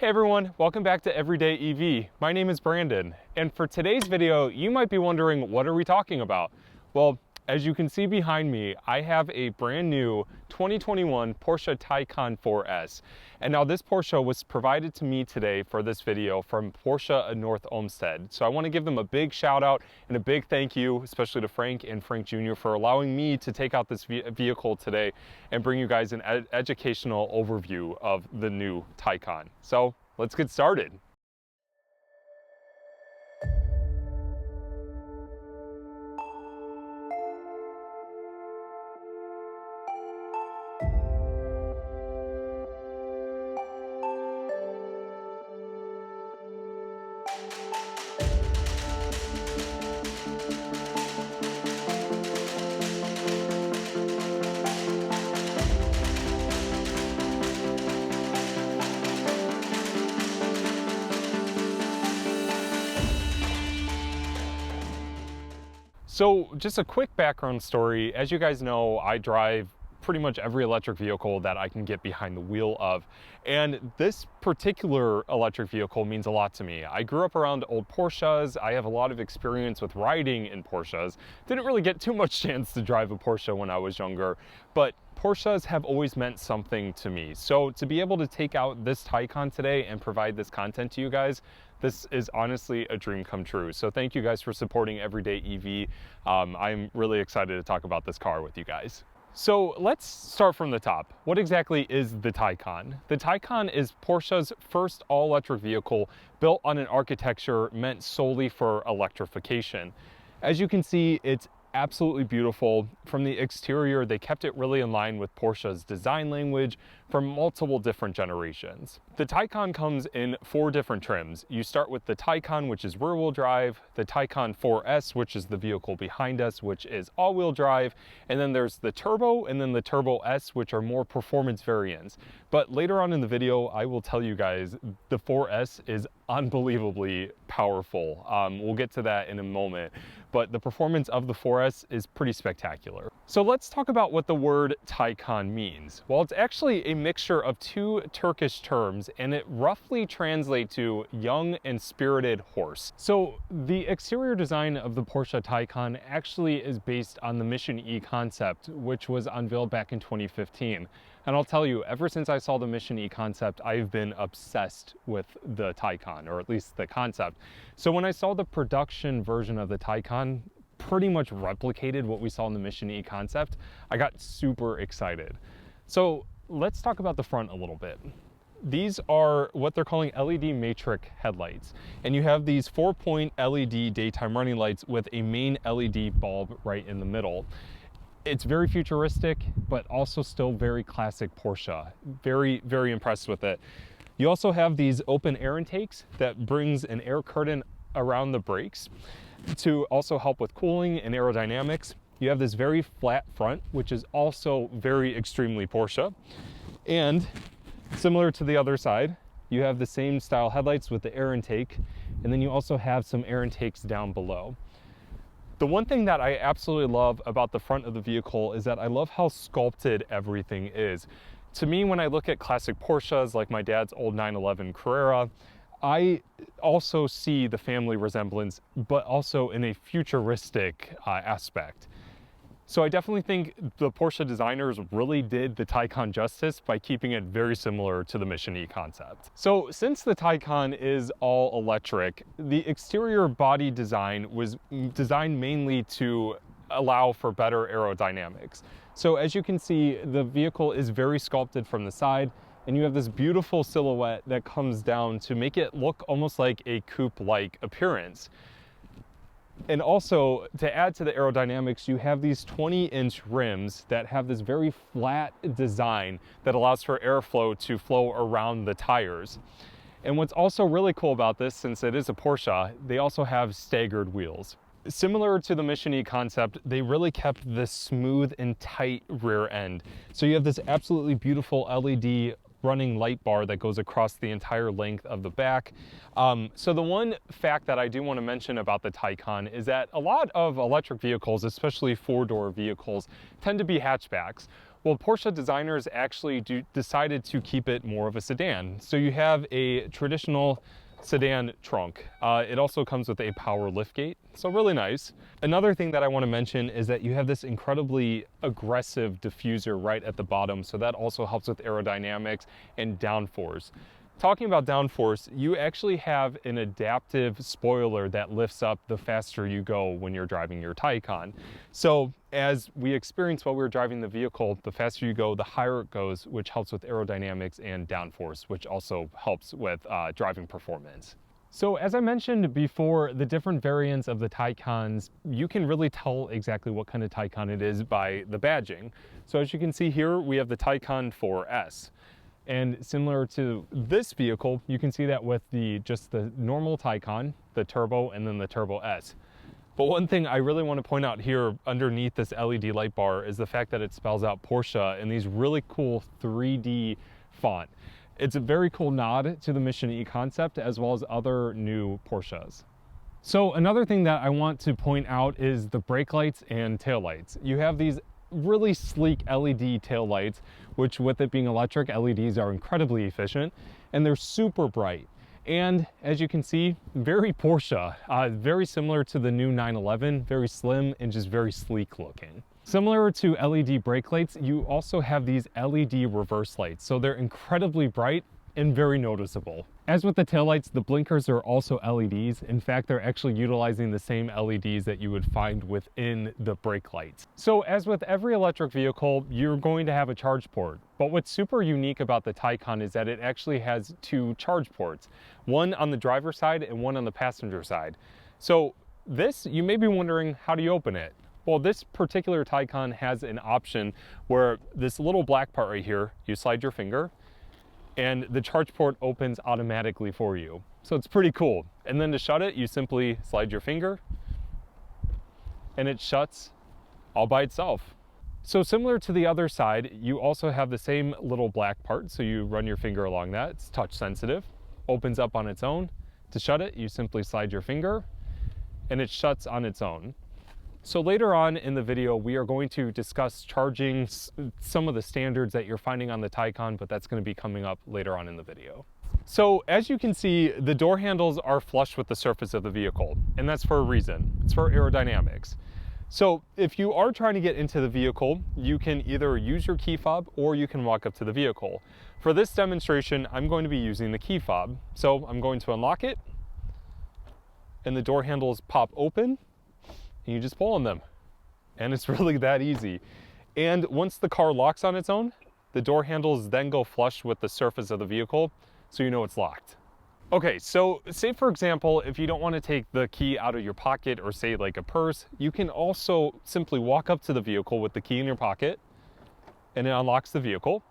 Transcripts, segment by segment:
Hey everyone, welcome back to Everyday EV. My name is Brandon, and for today's video, you might be wondering, what are we talking about? Well, as you can see behind me, I have a brand new 2021 Porsche Taycan 4S. And now this Porsche was provided to me today for this video from Porsche of North Olmsted. So I want to give them a big shout out and a big thank you, especially to Frank and Frank Jr. for allowing me to take out this vehicle today and bring you guys an educational overview of the new Taycan. So let's get started. So just a quick background story. As you guys know, I drive pretty much every electric vehicle that I can get behind the wheel of. And this particular electric vehicle means a lot to me. I grew up around old Porsches. I have a lot of experience with riding in Porsches. Didn't really get too much chance to drive a Porsche when I was younger, but Porsches have always meant something to me. So to be able to take out this Taycan today and provide this content to you guys, this is honestly a dream come true. So thank you guys for supporting Everyday EV. I'm really excited to talk about this car with you guys. So let's start from the top. What exactly is the Taycan? The Taycan is Porsche's first all-electric vehicle built on an architecture meant solely for electrification. As you can see, it's absolutely beautiful. From the exterior, they kept it really in line with Porsche's design language from multiple different generations. The Taycan comes in 4 different trims. You start with the Taycan, which is rear-wheel drive, the Taycan 4S, which is the vehicle behind us, which is all-wheel drive, and then there's the Turbo and then the Turbo S, which are more performance variants. But later on in the video, I will tell you guys the 4S is unbelievably powerful. We'll get to that in a moment, but the performance of the 4S is pretty spectacular. So let's talk about what the word Taycan means. Well, it's actually a mixture of 2 Turkish terms, and it roughly translates to young and spirited horse. So the exterior design of the Porsche Taycan actually is based on the Mission E concept, which was unveiled back in 2015. And I'll tell you, ever since I saw the Mission E concept, I've been obsessed with the Taycan, or at least the concept. So when I saw the production version of the Taycan pretty much replicated what we saw in the Mission E concept, I got super excited. So let's talk about the front a little bit. These are what they're calling LED matrix headlights. And you have these 4-point LED daytime running lights with a main LED bulb right in the middle. It's very futuristic, but also still very classic Porsche. Very, very impressed with it. You also have these open air intakes that brings an air curtain around the brakes to also help with cooling and aerodynamics. You have this very flat front, which is also very extremely Porsche. And similar to the other side, you have the same style headlights with the air intake, and then you also have some air intakes down below. The one thing that I absolutely love about the front of the vehicle is that I love how sculpted everything is. To me, when I look at classic Porsches, like my dad's old 911 Carrera, I also see the family resemblance, but also in a futuristic aspect. So I definitely think the Porsche designers really did the Taycan justice by keeping it very similar to the Mission E concept. So since the Taycan is all electric, the exterior body design was designed mainly to allow for better aerodynamics. So as you can see, the vehicle is very sculpted from the side, and you have this beautiful silhouette that comes down to make it look almost like a coupe-like appearance. And also, to add to the aerodynamics, you have these 20-inch rims that have this very flat design that allows for airflow to flow around the tires. And what's also really cool about this, since it is a Porsche, they also have staggered wheels. Similar to the Mission E concept, they really kept this smooth and tight rear end. So you have this absolutely beautiful LED running light bar that goes across the entire length of the back. So the one fact that I do want to mention about the Taycan is that a lot of electric vehicles, especially 4-door vehicles, tend to be hatchbacks. Well, Porsche designers actually decided to keep it more of a sedan. So you have a traditional sedan trunk. It also comes with a power liftgate, so really nice. Another thing that I want to mention is that you have this incredibly aggressive diffuser right at the bottom, so that also helps with aerodynamics and downforce. Talking about downforce, you actually have an adaptive spoiler that lifts up the faster you go when you're driving your Taycan. So as we experienced while we were driving the vehicle, the faster you go, the higher it goes, which helps with aerodynamics and downforce, which also helps with driving performance. So as I mentioned before, the different variants of the Taycans, you can really tell exactly what kind of Taycan it is by the badging. So as you can see here, we have the Taycan 4S. And similar to this vehicle, you can see that with just the normal Taycan, the Turbo, and then the Turbo S. But one thing I really want to point out here underneath this LED light bar is the fact that it spells out Porsche in these really cool 3D font. It's a very cool nod to the Mission E concept as well as other new Porsches. So another thing that I want to point out is the brake lights and tail lights. You have these really sleek LED tail lights, which with it being electric, LEDs are incredibly efficient and they're super bright. And as you can see, very Porsche, very similar to the new 911, very slim and just very sleek looking. Similar to LED brake lights, you also have these LED reverse lights. So they're incredibly bright and very noticeable. As with the taillights, the blinkers are also LEDs. In fact, they're actually utilizing the same LEDs that you would find within the brake lights. So as with every electric vehicle, you're going to have a charge port. But what's super unique about the Taycan is that it actually has two charge ports, one on the driver's side and one on the passenger side. So this, you may be wondering, how do you open it? Well, this particular Taycan has an option where this little black part right here, you slide your finger, and the charge port opens automatically for you. So it's pretty cool. And then to shut it, you simply slide your finger and it shuts all by itself. So similar to the other side, you also have the same little black part. So you run your finger along that, it's touch sensitive, opens up on its own. To shut it, you simply slide your finger and it shuts on its own. So later on in the video, we are going to discuss charging, some of the standards that you're finding on the Taycan, but that's going to be coming up later on in the video. So as you can see, the door handles are flush with the surface of the vehicle, and that's for a reason. It's for aerodynamics. So if you are trying to get into the vehicle, you can either use your key fob or you can walk up to the vehicle. For this demonstration, I'm going to be using the key fob. So I'm going to unlock it, and the door handles pop open. And you just pull on them, and it's really that easy. And once the car locks on its own, the door handles then go flush with the surface of the vehicle, so you know it's locked. Okay, so say for example, if you don't want to take the key out of your pocket or say like a purse, you can also simply walk up to the vehicle with the key in your pocket, and it unlocks the vehicle.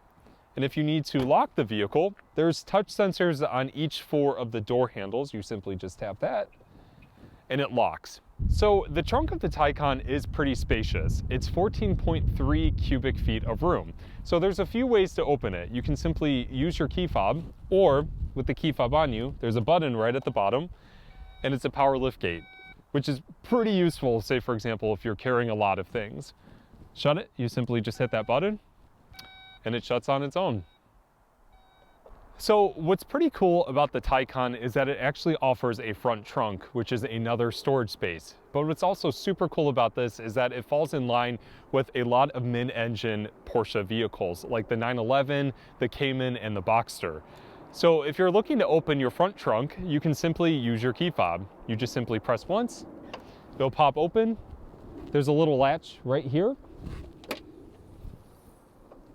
And if you need to lock the vehicle, there's touch sensors on each 4 of the door handles. You simply just tap that, and it locks. So the trunk of the Taycan is pretty spacious. It's 14.3 cubic feet of room. So there's a few ways to open it. You can simply use your key fob, or with the key fob on you, there's a button right at the bottom, and it's a power lift gate, which is pretty useful, say for example, if you're carrying a lot of things. Shut it, you simply just hit that button, and it shuts on its own. So what's pretty cool about the Taycan is that it actually offers a front trunk, which is another storage space. But what's also super cool about this is that it falls in line with a lot of mid-engine Porsche vehicles, like the 911, the Cayman, and the Boxster. So if you're looking to open your front trunk, you can simply use your key fob. You just simply press once, it'll pop open. There's a little latch right here.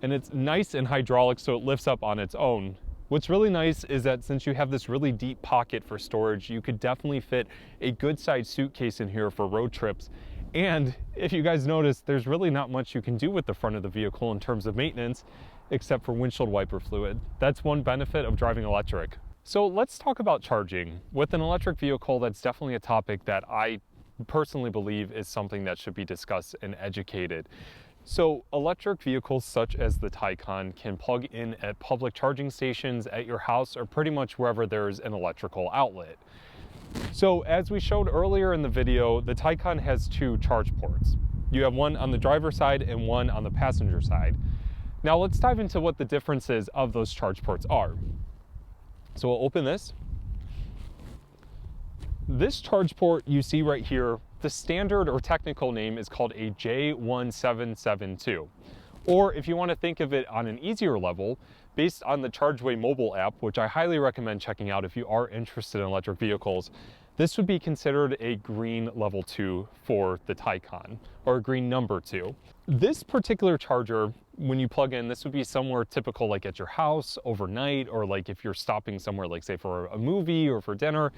And it's nice and hydraulic, so it lifts up on its own. What's really nice is that since you have this really deep pocket for storage, you could definitely fit a good sized suitcase in here for road trips. And if you guys notice, there's really not much you can do with the front of the vehicle in terms of maintenance, except for windshield wiper fluid. That's one benefit of driving electric. So let's talk about charging. With an electric vehicle, that's definitely a topic that I personally believe is something that should be discussed and educated. So electric vehicles such as the Taycan can plug in at public charging stations at your house or pretty much wherever there's an electrical outlet. So as we showed earlier in the video, the Taycan has 2 charge ports. You have one on the driver's side and one on the passenger side. Now let's dive into what the differences of those charge ports are. So we'll open this. This charge port you see right here, the standard or technical name is called a J1772. Or if you want to think of it on an easier level, based on the ChargeWay mobile app, which I highly recommend checking out if you are interested in electric vehicles, this would be considered a green level 2 for the Taycan, or a green number 2. This particular charger, when you plug in, this would be somewhere typical like at your house overnight, or like if you're stopping somewhere like say for a movie or for dinner.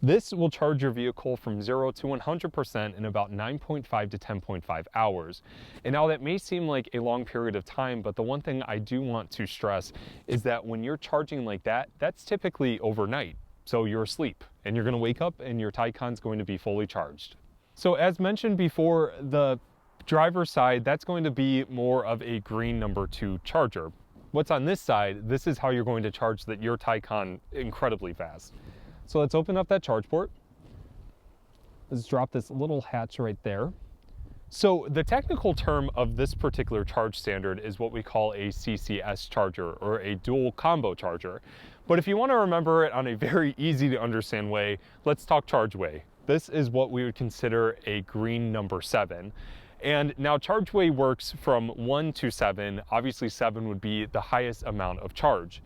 This will charge your vehicle from 0 to 100% in about 9.5 to 10.5 hours. And now that may seem like a long period of time, but the one thing I do want to stress is that when you're charging like that, that's typically overnight. So you're asleep and you're gonna wake up and your Taycan's going to be fully charged. So as mentioned before, the driver's side, that's going to be more of a green number 2 charger. What's on this side, this is how you're going to charge your Taycan incredibly fast. So let's open up that charge port. Let's drop this little hatch right there. So the technical term of this particular charge standard is what we call a CCS charger, or a dual combo charger. But if you want to remember it on a very easy to understand way, let's talk ChargeWay. This is what we would consider a green number 7. And now ChargeWay works from 1 to 7. Obviously 7 would be the highest amount of charge.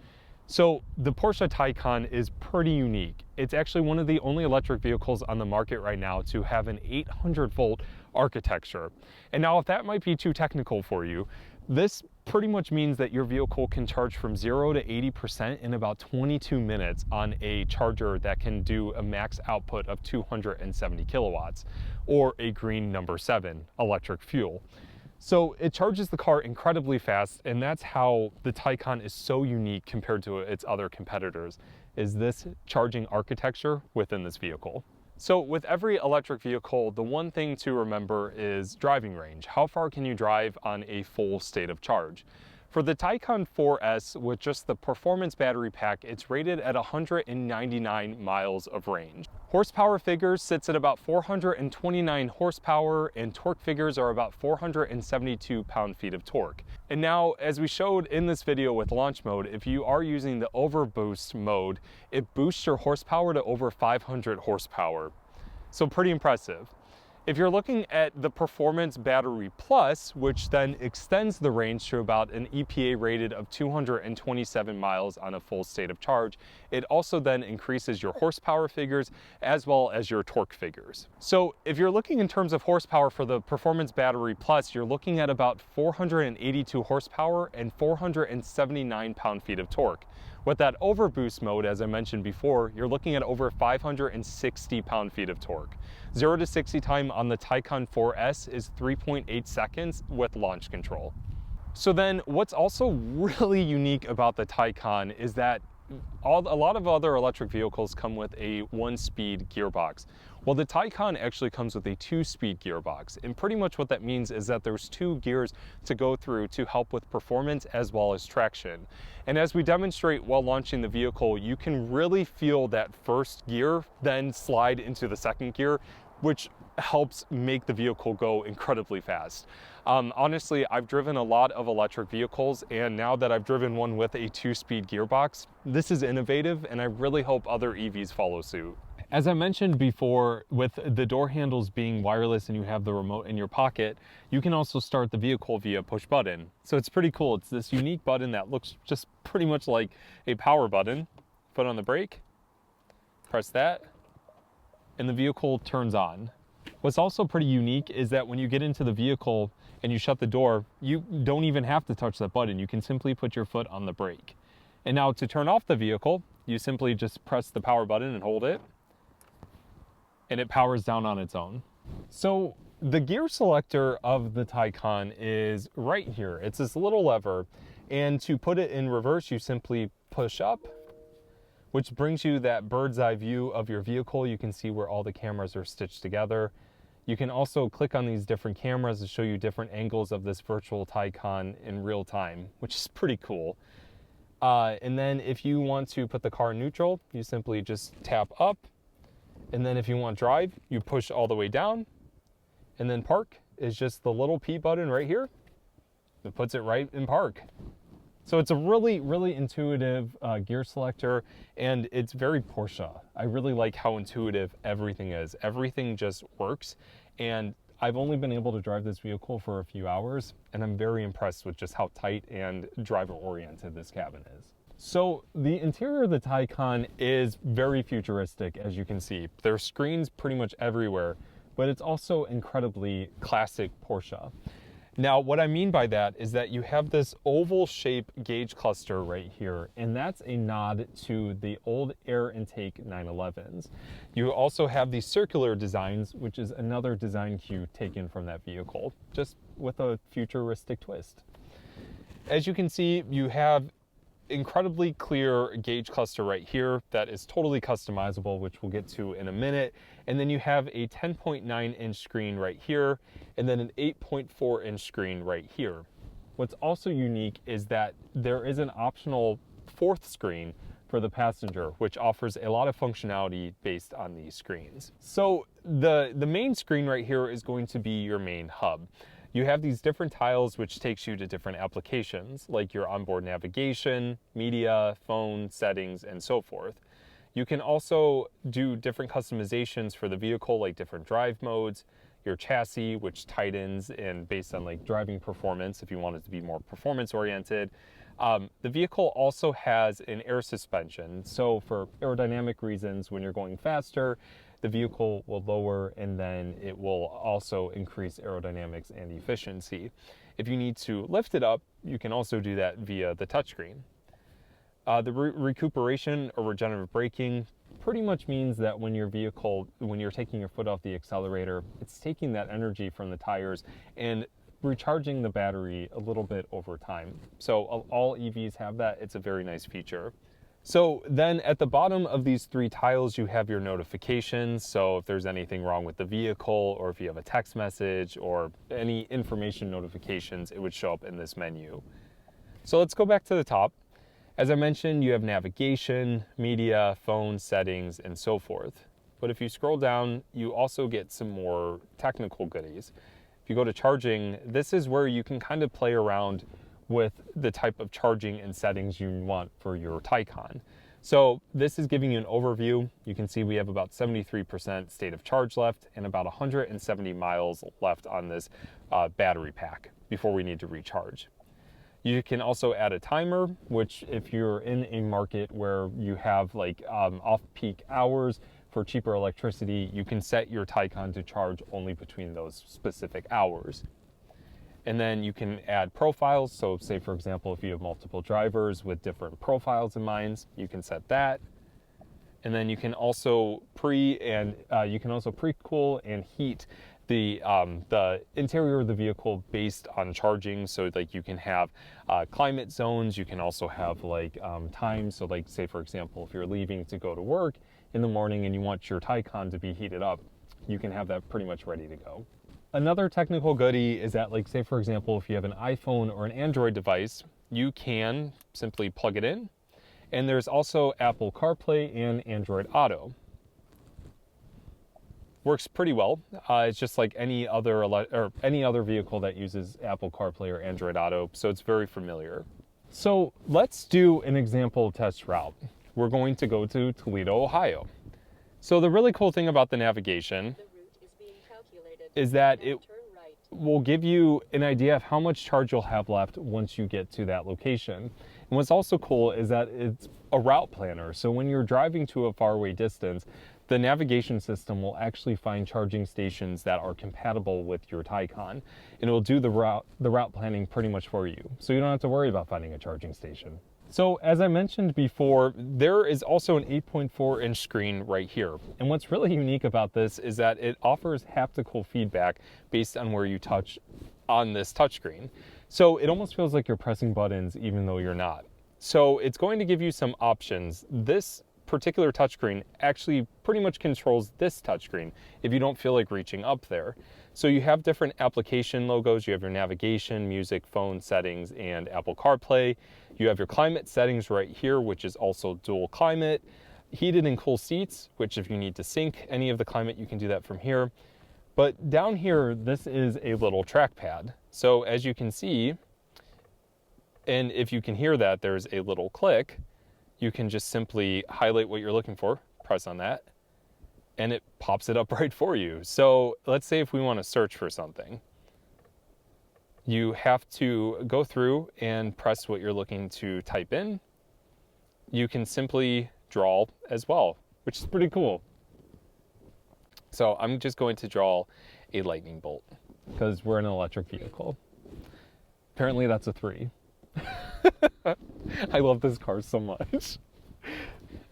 So the Porsche Taycan is pretty unique. It's actually one of the only electric vehicles on the market right now to have an 800-volt architecture. And now if that might be too technical for you, this pretty much means that your vehicle can charge from 0 to 80% in about 22 minutes on a charger that can do a max output of 270 kilowatts, or a green number 7 electric fuel. So it charges the car incredibly fast, and that's how the Taycan is so unique compared to its other competitors, is this charging architecture within this vehicle. So with every electric vehicle, the one thing to remember is driving range. How far can you drive on a full state of charge? For the Taycan 4S with just the performance battery pack, it's rated at 199 miles of range. Horsepower figures sits at about 429 horsepower, and torque figures are about 472 pound-feet of torque. And now, as we showed in this video with launch mode, if you are using the overboost mode, it boosts your horsepower to over 500 horsepower. So pretty impressive. If you're looking at the Performance Battery Plus, which then extends the range to about an EPA rated of 227 miles on a full state of charge, it also then increases your horsepower figures as well as your torque figures. So if you're looking in terms of horsepower for the Performance Battery Plus, you're looking at about 482 horsepower and 479 pound-feet of torque. With that overboost mode, as I mentioned before, you're looking at over 560 pound-feet of torque. 0 to 60 time on the Taycan 4S is 3.8 seconds with launch control. So then what's also really unique about the Taycan is that a lot of other electric vehicles come with a 1-speed gearbox. Well, the Taycan actually comes with a 2-speed gearbox, and pretty much what that means is that there's 2 gears to go through to help with performance as well as traction. And as we demonstrate while launching the vehicle, you can really feel that first gear then slide into the second gear, which helps make the vehicle go incredibly fast. Honestly, I've driven a lot of electric vehicles, and now that I've driven one with a 2-speed gearbox, this is innovative, and I really hope other EVs follow suit. As I mentioned before, with the door handles being wireless and you have the remote in your pocket, you can also start the vehicle via push button. So it's pretty cool. It's this unique button that looks just pretty much like a power button. Foot on the brake, press that, and the vehicle turns on. What's also pretty unique is that when you get into the vehicle and you shut the door, you don't even have to touch that button. You can simply put your foot on the brake. And now to turn off the vehicle, you simply just press the power button and hold it, and it powers down on its own. So the gear selector of the Taycan is right here. It's this little lever, and to put it in reverse, you simply push up, which brings you that bird's eye view of your vehicle. You can see where all the cameras are stitched together. You can also click on these different cameras to show you different angles of this virtual Taycan in real time, which is pretty cool. And then if you want to put the car in neutral, you simply just tap up. And then if you want drive, you push all the way down. And then park is just the little P button right here. it puts it right in park. So it's a really, really intuitive gear selector, and it's very Porsche. I really like how intuitive everything is. Everything just works, and I've only been able to drive this vehicle for a few hours, and I'm very impressed with just how tight and driver-oriented this cabin is. So the interior of the Taycan is very futuristic, as you can see. There are screens pretty much everywhere, but it's also incredibly classic Porsche. Now, what I mean by that is that you have this oval shape gauge cluster right here, and that's a nod to the old air intake 911s. You also have these circular designs, which is another design cue taken from that vehicle, just with a futuristic twist. As you can see, you have incredibly clear gauge cluster right here that is totally customizable, which we'll get to in a minute. And then you have a 10.9 inch screen right here, and then an 8.4 inch screen right here. What's also unique is that there is an optional fourth screen for the passenger, which offers a lot of functionality based on these screens. So the main screen right here is going to be your main hub. You have these different tiles which takes you to different applications like your onboard navigation, media, phone, settings, and so forth. You can also do different customizations for the vehicle, like different drive modes, your chassis, which tightens and based on like driving performance if you want it to be more performance oriented. The vehicle also has an air suspension. So for aerodynamic reasons, when you're going faster, the vehicle will lower, and then it will also increase aerodynamics and efficiency. If you need to lift it up, you can also do that via the touchscreen. The recuperation or regenerative braking pretty much means that when you're taking your foot off the accelerator, it's taking that energy from the tires and recharging the battery a little bit over time. So all EVs have that. It's a very nice feature. So then at the bottom of these three tiles, you have your notifications. So if there's anything wrong with the vehicle, or if you have a text message or any information notifications, it would show up in this menu. So let's go back to the top. As I mentioned, you have navigation, media, phone, settings, and so forth. But if you scroll down, you also get some more technical goodies. If you go to charging, this is where you can kind of play around with the type of charging and settings you want for your Taycan. So this is giving you an overview. You can see we have about 73% state of charge left and about 170 miles left on this battery pack before we need to recharge. You can also add a timer, which if you're in a market where you have like off-peak hours for cheaper electricity, you can set your Taycan to charge only between those specific hours. And then you can add profiles. So say, for example, if you have multiple drivers with different profiles in mind, you can set that. And then you can also pre-cool and heat the interior of the vehicle based on charging. So like you can have climate zones. You can also have like times. So like say, for example, if you're leaving to go to work in the morning and you want your Taycan to be heated up, you can have that pretty much ready to go. Another technical goodie is that, like, say, for example, if you have an iPhone or an Android device, you can simply plug it in. And there's also Apple CarPlay and Android Auto. Works pretty well. It's just like any other vehicle that uses Apple CarPlay or Android Auto, so it's very familiar. So let's do an example test route. We're going to go to Toledo, Ohio. So the really cool thing about the navigation is that it will give you an idea of how much charge you'll have left once you get to that location. And what's also cool is that it's a route planner. So when you're driving to a faraway distance, the navigation system will actually find charging stations that are compatible with your Taycan, and it will do the route planning pretty much for you. So you don't have to worry about finding a charging station. So as I mentioned before, there is also an 8.4 inch screen right here. And what's really unique about this is that it offers haptical feedback based on where you touch on this touchscreen. So it almost feels like you're pressing buttons even though you're not. So it's going to give you some options. This particular touchscreen actually pretty much controls this touchscreen if you don't feel like reaching up there. So you have different application logos. You have your navigation, music, phone settings, and Apple CarPlay. You have your climate settings right here, which is also dual climate. Heated and cool seats, which if you need to sync any of the climate, you can do that from here. But down here, this is a little trackpad. So as you can see, And if you can hear that, there's a little click. You can just simply highlight what you're looking for, press on that, and it pops it up right for you. So let's say if we want to search for something, you have to go through and press what you're looking to type in. You can simply draw as well, which is pretty cool. So I'm just going to draw a lightning bolt because we're in an electric vehicle. Apparently that's a 3. I love this car so much.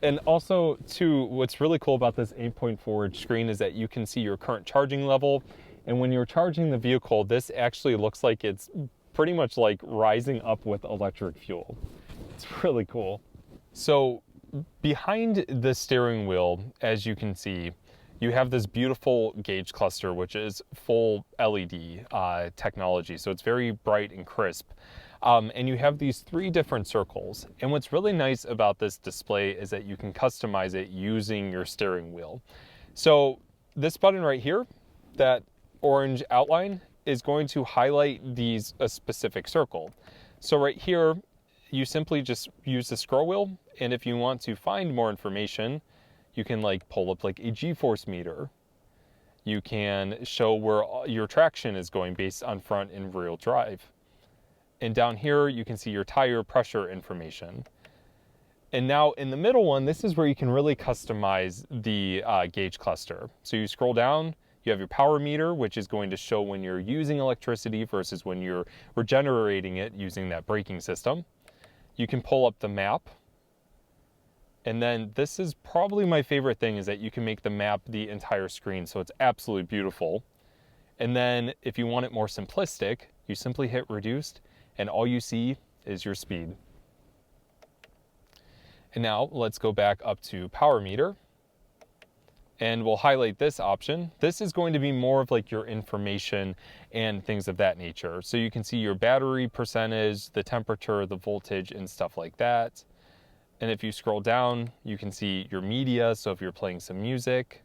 And also, too, what's really cool about this 8.4-inch screen is that you can see your current charging level. And when you're charging the vehicle, this actually looks like it's pretty much like rising up with electric fuel. It's really cool. So behind the steering wheel, as you can see, you have this beautiful gauge cluster, which is full LED technology. So it's very bright and crisp. And you have these 3 different circles. And what's really nice about this display is that you can customize it using your steering wheel. So this button right here, that orange outline, is going to highlight a specific circle. So right here, you simply just use the scroll wheel. And if you want to find more information, you can like pull up like a G-force meter. You can show where your traction is going based on front and rear drive. And down here, you can see your tire pressure information. And now in the middle one, this is where you can really customize the gauge cluster. So you scroll down, you have your power meter, which is going to show when you're using electricity versus when you're regenerating it using that braking system. You can pull up the map. And then this is probably my favorite thing, is that you can make the map the entire screen. So it's absolutely beautiful. And then if you want it more simplistic, you simply hit reduced, and all you see is your speed. And now let's go back up to power meter, and we'll highlight this option. This is going to be more of like your information and things of that nature. So you can see your battery percentage, the temperature, the voltage, and stuff like that. And if you scroll down, you can see your media. So if you're playing some music,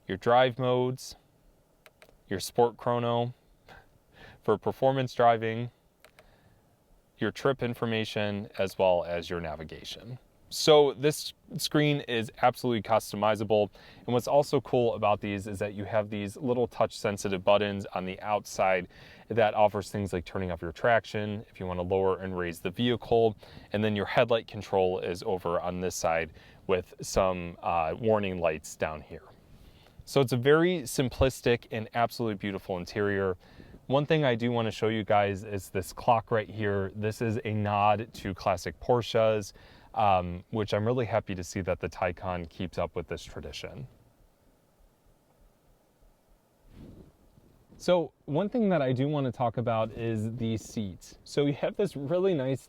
your drive modes, your sport chrono for performance driving, your trip information, as well as your navigation. So this screen is absolutely customizable. And what's also cool about these is that you have these little touch sensitive buttons on the outside that offers things like turning off your traction if you want to lower and raise the vehicle. And then your headlight control is over on this side with some warning lights down here. So it's a very simplistic and absolutely beautiful interior. One thing I do want to show you guys is this clock right here. This is a nod to classic Porsches, which I'm really happy to see that the Taycan keeps up with this tradition. So one thing that I do want to talk about is the seats. So you have this really nice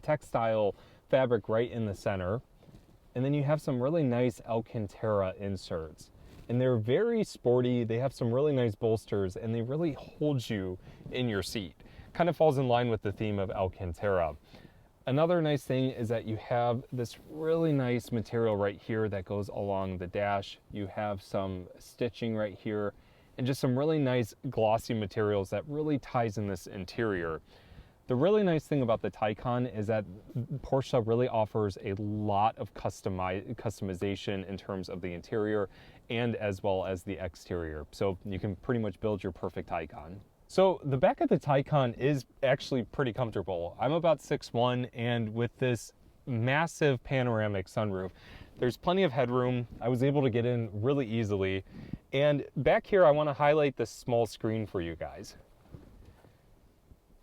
textile fabric right in the center, and then you have some really nice Alcantara inserts. And they're very sporty. They have some really nice bolsters, and they really hold you in your seat. Kind of falls in line with the theme of Alcantara. Another nice thing is that you have this really nice material right here that goes along the dash. You have some stitching right here, and just some really nice glossy materials that really ties in this interior. The really nice thing about the Taycan is that Porsche really offers a lot of customization in terms of the interior and as well as the exterior. So you can pretty much build your perfect Taycan. So the back of the Taycan is actually pretty comfortable. I'm about 6'1", and with this massive panoramic sunroof, there's plenty of headroom. I was able to get in really easily. And back here, I want to highlight this small screen for you guys.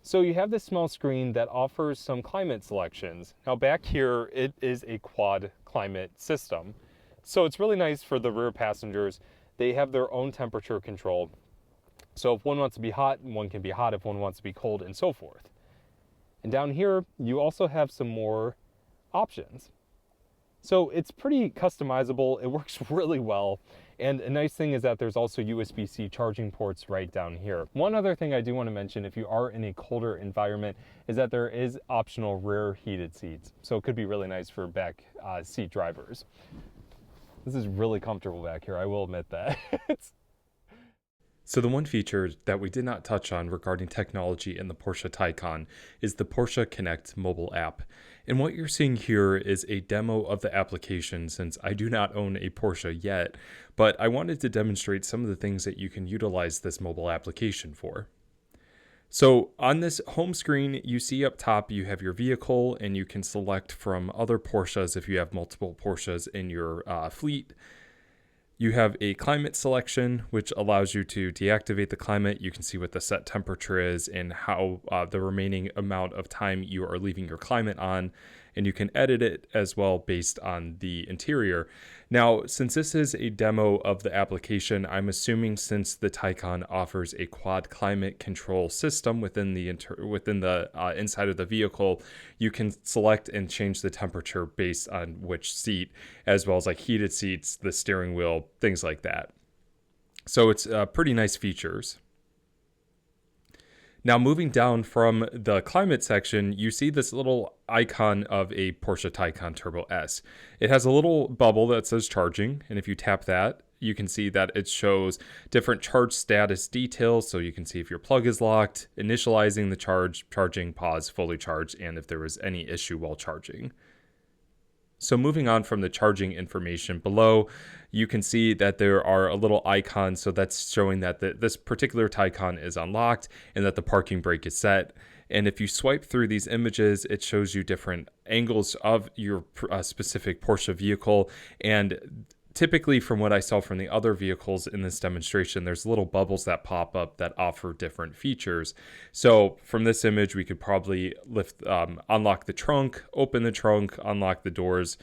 So you have this small screen that offers some climate selections. Now back here, it is a quad climate system. So it's really nice for the rear passengers. They have their own temperature control. So if one wants to be hot, one can be hot. If one wants to be cold, and so forth. And down here, you also have some more options. So it's pretty customizable. It works really well. And a nice thing is that there's also USB-C charging ports right down here. One other thing I do want to mention, if you are in a colder environment, is that there is optional rear heated seats. So it could be really nice for back seat drivers. This is really comfortable back here, I will admit that. So the one feature that we did not touch on regarding technology in the Porsche Taycan is the Porsche Connect mobile app. And what you're seeing here is a demo of the application, since I do not own a Porsche yet, but I wanted to demonstrate some of the things that you can utilize this mobile application for. So on this home screen, you see up top, you have your vehicle, and you can select from other Porsches if you have multiple Porsches in your fleet. You have a climate selection, which allows you to deactivate the climate. You can see what the set temperature is and how the remaining amount of time you are leaving your climate on. And you can edit it as well based on the interior. Now, since this is a demo of the application, I'm assuming since the Taycan offers a quad climate control system within the inside of the vehicle, you can select and change the temperature based on which seat, as well as like heated seats, the steering wheel, things like that. So it's pretty nice features. Now, moving down from the climate section, you see this little icon of a Porsche Taycan Turbo S. It has a little bubble that says charging, and if you tap that, you can see that it shows different charge status details. So you can see if your plug is locked, initializing the charge, charging, pause, fully charged, and if there was any issue while charging. So moving on from the charging information below, you can see that there are a little icon. So that's showing that this particular Taycan is unlocked and that the parking brake is set. And if you swipe through these images, it shows you different angles of your specific Porsche vehicle. And typically, from what I saw from the other vehicles in this demonstration, there's little bubbles that pop up that offer different features. So from this image, we could probably unlock the trunk, open the trunk, unlock the doors.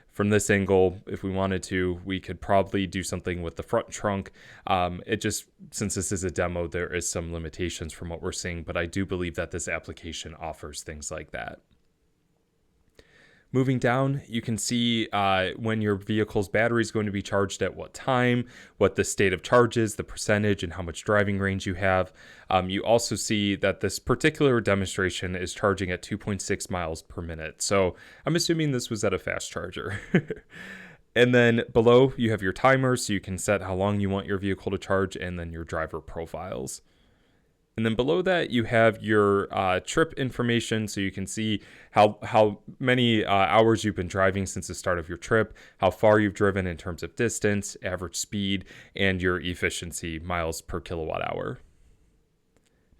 From this angle, if we wanted to, we could probably do something with the front trunk. Since this is a demo, there is some limitations from what we're seeing, but I do believe that this application offers things like that. Moving down, you can see when your vehicle's battery is going to be charged at what time, what the state of charge is, the percentage, and how much driving range you have. You also see that this particular demonstration is charging at 2.6 miles per minute. So I'm assuming this was at a fast charger. And then below, you have your timer, so you can set how long you want your vehicle to charge, and then your driver profiles. And then below that, you have your trip information, so you can see how many hours you've been driving since the start of your trip, how far you've driven in terms of distance, average speed, and your efficiency, miles per kilowatt hour.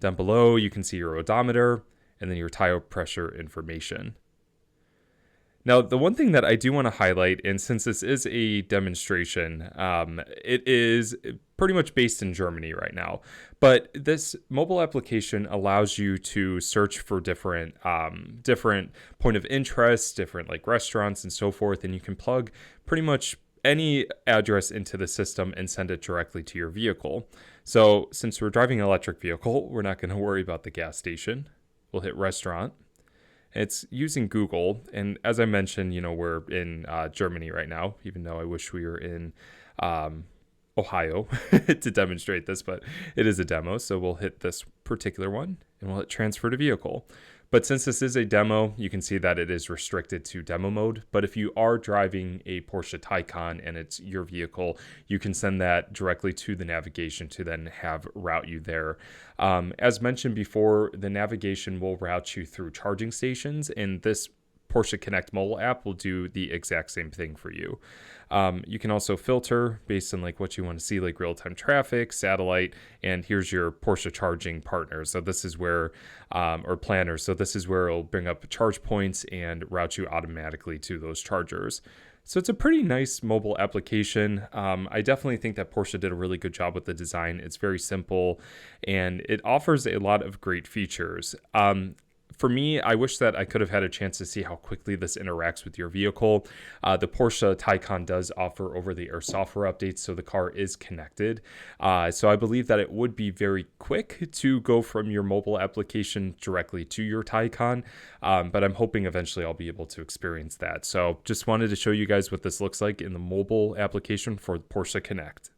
Down below, you can see your odometer, and then your tire pressure information. Now, the one thing that I do want to highlight, and since this is a demonstration, it is pretty much based in Germany right now, but this mobile application allows you to search for different point of interest, different like restaurants and so forth, and you can plug pretty much any address into the system and send it directly to your vehicle. So since we're driving an electric vehicle, we're not going to worry about the gas station. We'll hit restaurant. It's using Google, and as I mentioned, we're in Germany right now, even though I wish we were in Ohio to demonstrate this, but it is a demo, so we'll hit this particular one, and we'll hit transfer to vehicle. But since this is a demo, you can see that it is restricted to demo mode. But if you are driving a Porsche Taycan and it's your vehicle, you can send that directly to the navigation to then have route you there. As mentioned before, the navigation will route you through charging stations, and this Porsche Connect mobile app will do the exact same thing for you. You can also filter based on like what you want to see, like real-time traffic, satellite, and here's your Porsche charging partners. So this is where, or planners. So this is where it'll bring up charge points and route you automatically to those chargers. So it's a pretty nice mobile application. I definitely think that Porsche did a really good job with the design. It's very simple and it offers a lot of great features. For me, I wish that I could have had a chance to see how quickly this interacts with your vehicle. The Porsche Taycan does offer over-the-air software updates, so the car is connected. So I believe that it would be very quick to go from your mobile application directly to your Taycan, but I'm hoping eventually I'll be able to experience that. So just wanted to show you guys what this looks like in the mobile application for Porsche Connect.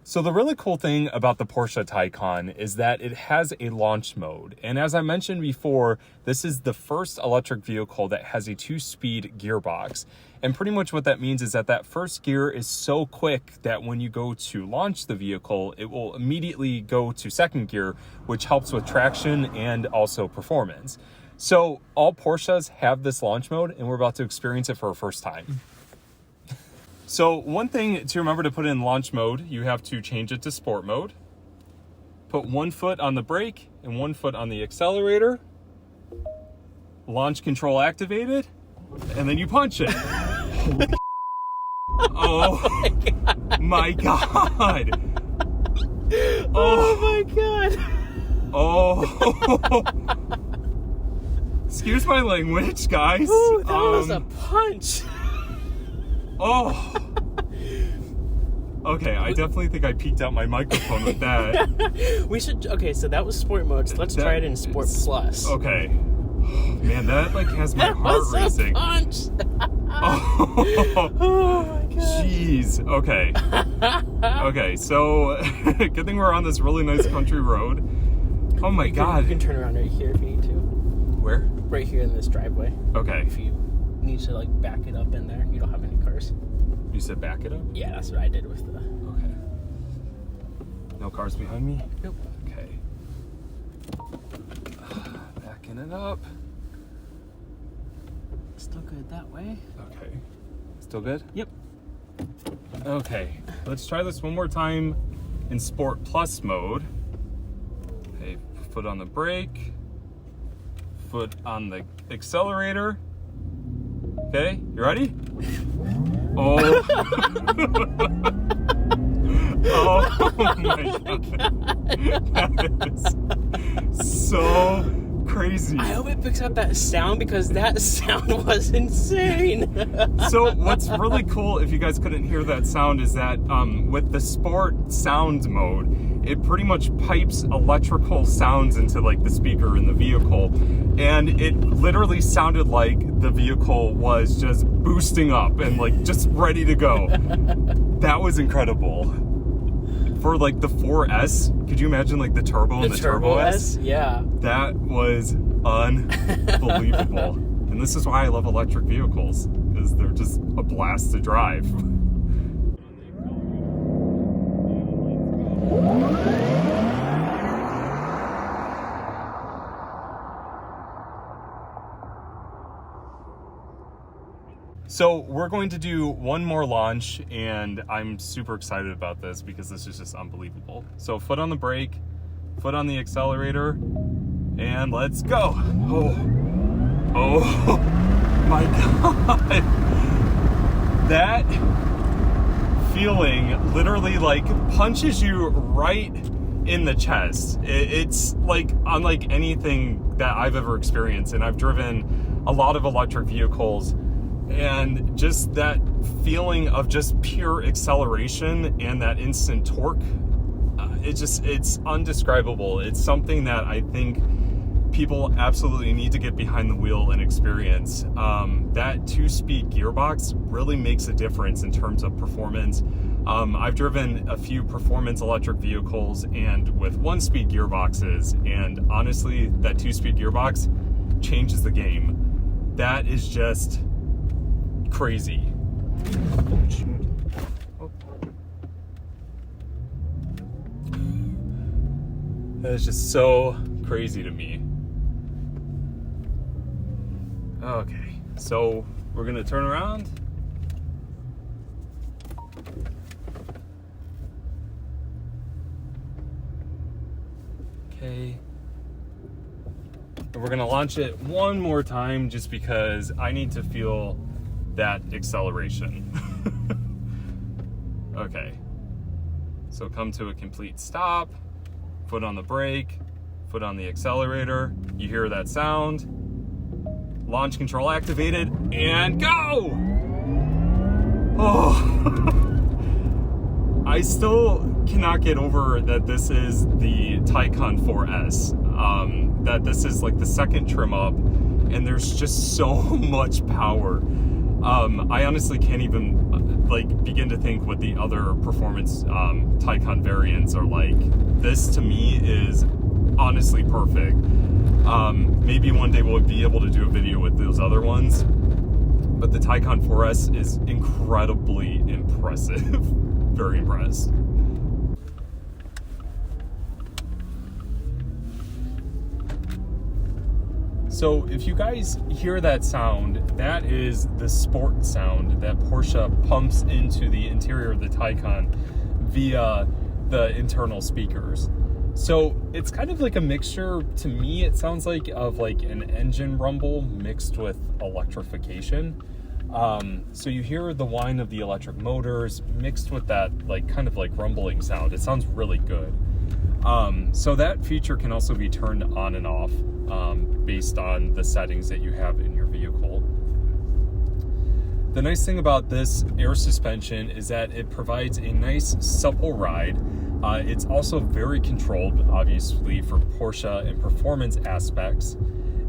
So the really cool thing about the Porsche Taycan is that it has a launch mode. And as I mentioned before, this is the first electric vehicle that has a 2-speed gearbox. And pretty much what that means is that that first gear is so quick that when you go to launch the vehicle, it will immediately go to second gear, which helps with traction and also performance. So all Porsches have this launch mode, and we're about to experience it for the first time. So one thing to remember to put in launch mode, you have to change it to sport mode. Put 1 foot on the brake and 1 foot on the accelerator. Launch control activated, and then you punch it. Oh my god. Oh my god. Oh. Excuse my language, guys. Ooh, that was a punch. Oh. Okay, I definitely think I peeked out my microphone with that. We should. Okay, so that was sport mode. So let's try it in sport plus. Okay. Man, that like has my heart racing. Punch. Oh. Oh my god. Jeez. Okay. Okay, so good thing we're on this really nice country road. Oh my god. You can turn around right here if you need to. Where? Right here in this driveway. Okay. If you need to like back it up in there, you don't have any cars. You said back it up? Yeah, that's what I did with the. Okay. No cars behind me? Nope. Okay. Backing it up. Still good that way. Okay. Still good? Yep. Okay. Let's try this one more time in Sport Plus mode. Okay, foot on the brake. Foot on the accelerator. Okay, you ready? Oh. Oh my god. That is so crazy. I hope it picks up that sound because that sound was insane. So what's really cool, if you guys couldn't hear that sound, is that with the sport sound mode, it pretty much pipes electrical sounds into like the speaker in the vehicle, and it literally sounded like the vehicle was just boosting up and like just ready to go. That was incredible. For like the 4S, could you imagine like the turbo and the Turbo S? Yeah. That was unbelievable. And this is why I love electric vehicles, because they're just a blast to drive. So we're going to do one more launch, and I'm super excited about this because this is just unbelievable. So foot on the brake, foot on the accelerator, and let's go. Oh, oh my God. That feeling literally like punches you right in the chest. It's like unlike anything that I've ever experienced, and I've driven a lot of electric vehicles. And just that feeling of just pure acceleration and that instant torque, it's undescribable. It's something that I think people absolutely need to get behind the wheel and experience. That 2-speed gearbox really makes a difference in terms of performance. I've driven a few performance electric vehicles and with 1-speed gearboxes, and honestly, that 2-speed gearbox changes the game. That is just crazy. That is just so crazy to me. Okay, so we're gonna turn around. Okay. And we're gonna launch it one more time just because I need to feel that acceleration. Okay, so come to a complete stop, foot on the brake, foot on the accelerator, you hear that sound, launch control activated, and go! Oh, I still cannot get over that this is the Taycan 4S, that this is like the second trim up, and there's just so much power. I honestly can't even like begin to think what the other performance Taycan variants are like. This to me is honestly perfect. Maybe one day we'll be able to do a video with those other ones, but the Taycan 4S is incredibly impressive. Very impressed. So if you guys hear that sound, that is the sport sound that Porsche pumps into the interior of the Taycan via the internal speakers. So it's kind of like a mixture, to me it sounds like, of like an engine rumble mixed with electrification. So you hear the whine of the electric motors mixed with that like kind of like rumbling sound. It sounds really good. So that feature can also be turned on and off based on the settings that you have in your vehicle. The nice thing about this air suspension is that it provides a nice supple ride. It's also very controlled, obviously, for Porsche and performance aspects.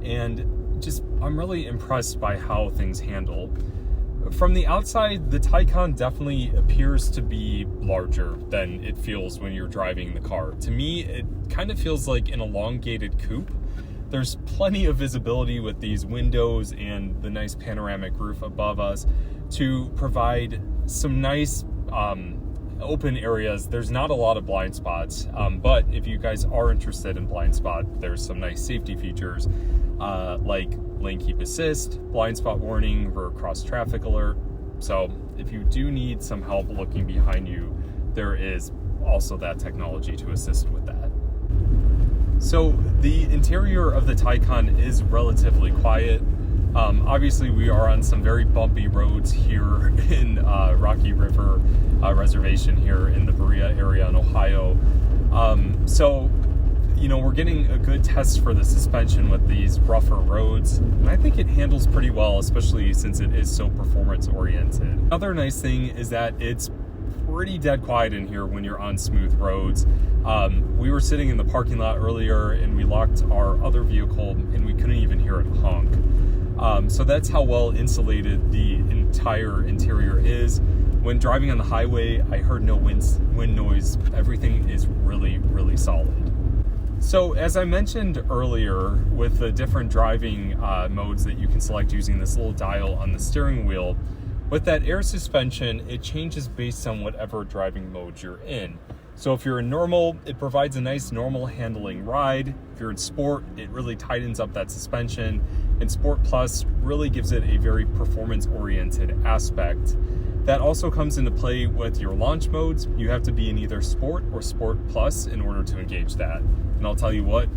And just, I'm really impressed by how things handle. From the outside, the Taycan definitely appears to be larger than it feels when you're driving the car. To me, it kind of feels like an elongated coupe. There's plenty of visibility with these windows and the nice panoramic roof above us to provide some nice open areas. There's not a lot of blind spots, but if you guys are interested in blind spot, there's some nice safety features like lane keep assist, blind spot warning, rear cross traffic alert. So if you do need some help looking behind you, there is also that technology to assist with that. So the interior of the Taycan is relatively quiet. Obviously we are on some very bumpy roads here in Rocky River Reservation here in the Berea area in Ohio. So, you know, we're getting a good test for the suspension with these rougher roads, and I think it handles pretty well, especially since it is so performance oriented. Another nice thing is that it's pretty dead quiet in here when you're on smooth roads. We were sitting in the parking lot earlier and we locked our other vehicle and we couldn't even hear it honk. So that's how well insulated the entire interior is. When driving on the highway, I heard no wind noise. Everything is really, really solid. So as I mentioned earlier, with the different driving modes that you can select using this little dial on the steering wheel, with that air suspension, it changes based on whatever driving mode you're in. So if you're in normal, it provides a nice normal handling ride. If you're in sport, it really tightens up that suspension. And Sport Plus really gives it a very performance-oriented aspect. That also comes into play with your launch modes. You have to be in either Sport or Sport Plus in order to engage that. And I'll tell you what,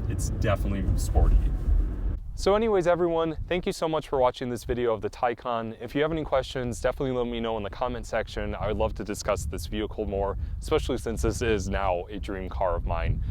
it's definitely sporty. So anyways, everyone, thank you so much for watching this video of the Taycan. If you have any questions, definitely let me know in the comment section. I would love to discuss this vehicle more, especially since this is now a dream car of mine.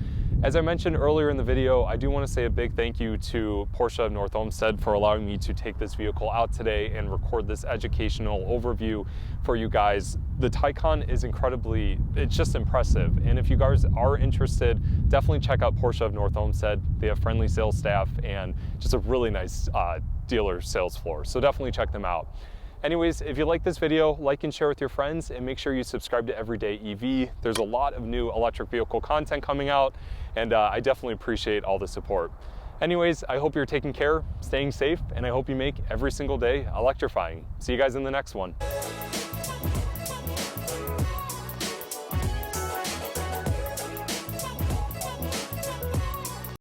As I mentioned earlier in the video, I do want to say a big thank you to Porsche of North Olmsted for allowing me to take this vehicle out today and record this educational overview for you guys. The Taycan is it's just impressive. And if you guys are interested, definitely check out Porsche of North Olmsted. They have friendly sales staff and just a really nice dealer sales floor. So definitely check them out. Anyways, if you like this video, like and share with your friends, and make sure you subscribe to Everyday EV. There's a lot of new electric vehicle content coming out, and I definitely appreciate all the support. Anyways, I hope you're taking care, staying safe, and I hope you make every single day electrifying. See you guys in the next one.